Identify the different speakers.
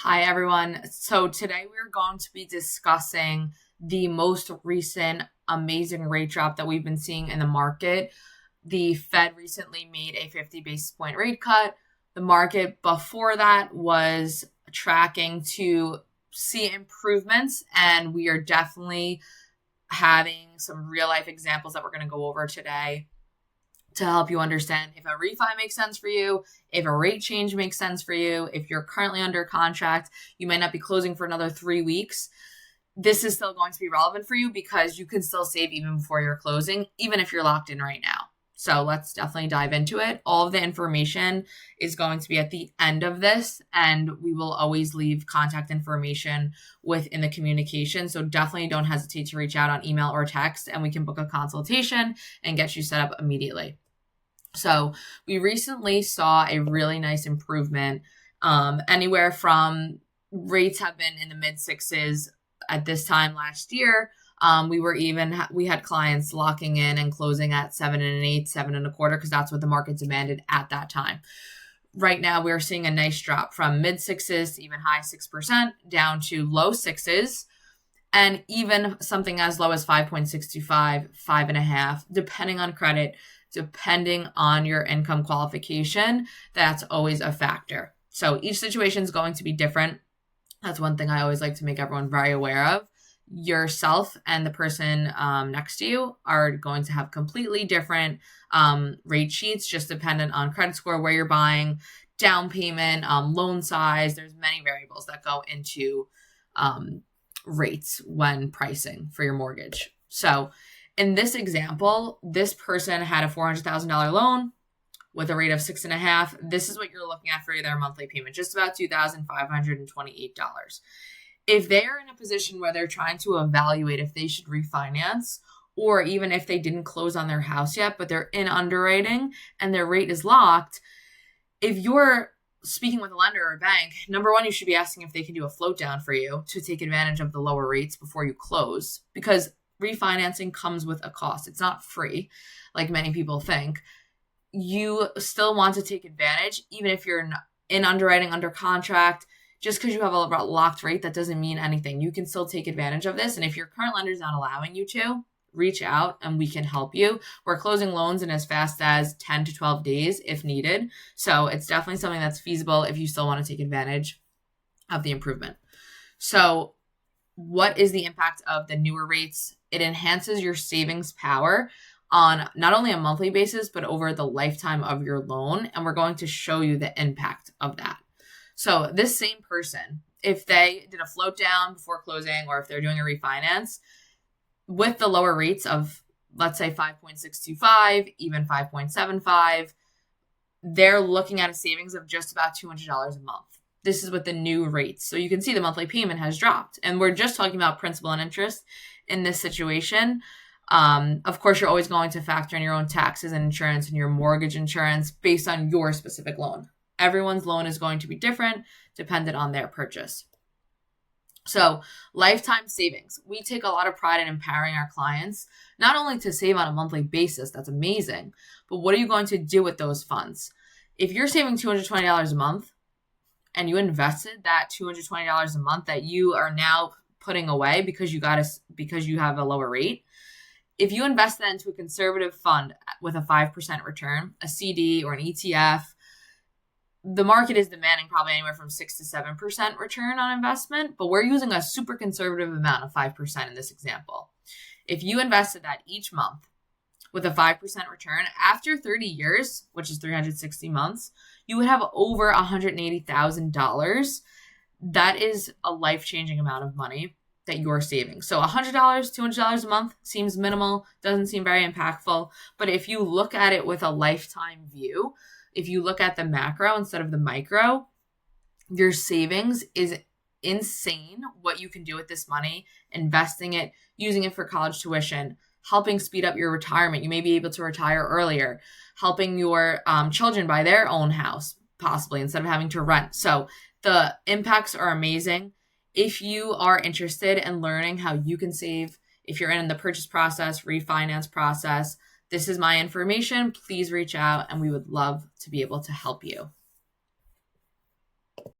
Speaker 1: Hi, everyone. So today we're going to be discussing the most recent amazing rate drop that we've been seeing in the market. The Fed recently made a 50 basis point rate cut. The market before that was tracking to see improvements, and we are definitely having some real life examples that we're going to go over today to help you understand if a refi makes sense for you, if a rate change makes sense for you, if you're currently under contract, you might not be closing for another 3 weeks. This is still going to be relevant for you because you can still save even before you're closing, even if you're locked in right now. So let's definitely dive into it. All of the information is going to be at the end of this, and we will always leave contact information within the communication. So definitely don't hesitate to reach out on email or text, and we can book a consultation and get you set up immediately. So we recently saw a really nice improvement. Anywhere from rates have been in the mid sixes at this time last year. We had clients locking in and closing at 7.125%, 7.25%, because that's what the market demanded at that time. Right now, we're seeing a nice drop from mid sixes to even high 6% down to low sixes, and even something as low as 5.625, 5.5, depending on credit, depending on your income qualification. That's always a factor. So each situation is going to be different. That's one thing I always like to make everyone very aware of. Yourself and the person next to you are going to have completely different rate sheets, just dependent on credit score, where you're buying, down payment, loan size. There's many variables that go into rates when pricing for your mortgage. So in this example, this person had a $400,000 loan with a rate of 6.5. This is what you're looking at for their monthly payment, just about $2,528. If they're in a position where they're trying to evaluate if they should refinance, or even if they didn't close on their house yet, but they're in underwriting and their rate is locked, if you're speaking with a lender or a bank, number one, you should be asking if they can do a float down for you to take advantage of the lower rates before you close, because refinancing comes with a cost. It's not free, like many people think. You still want to take advantage, even if you're in underwriting under contract. Just because you have a locked rate, that doesn't mean anything. You can still take advantage of this. And if your current lender is not allowing you to, reach out and we can help you. We're closing loans in as fast as 10 to 12 days if needed. So it's definitely something that's feasible if you still want to take advantage of the improvement. So what is the impact of the newer rates? It enhances your savings power on not only a monthly basis, but over the lifetime of your loan. And we're going to show you the impact of that. So this same person, if they did a float down before closing, or if they're doing a refinance with the lower rates of, let's say, 5.625, even 5.75, they're looking at a savings of just about $200 a month. This is with the new rates. So you can see the monthly payment has dropped. And we're just talking about principal and interest in this situation. Of course, you're always going to factor in your own taxes and insurance and your mortgage insurance based on your specific loan. Everyone's loan is going to be different, dependent on their purchase. So lifetime savings. We take a lot of pride in empowering our clients, not only to save on a monthly basis, that's amazing, but what are you going to do with those funds? If you're saving $220 a month, and you invested that $220 a month that you are now putting away because you have a lower rate, if you invest that into a conservative fund with a 5% return, a CD or an ETF, the market is demanding probably anywhere from 6 to 7% return on investment, but we're using a super conservative amount of 5% in this example. If you invested that each month with a 5% return, after 30 years, which is 360 months, you would have over $180,000. That is a life-changing amount of money that you're saving. So $100, $200 a month seems minimal, doesn't seem very impactful. But if you look at it with a lifetime view, if you look at the macro instead of the micro, your savings is insane what you can do with this money, investing it, using it for college tuition, helping speed up your retirement. You may be able to retire earlier, helping your children buy their own house, possibly, instead of having to rent. So the impacts are amazing. If you are interested in learning how you can save, if you're in the purchase process, refinance process, this is my information. Please reach out and we would love to be able to help you.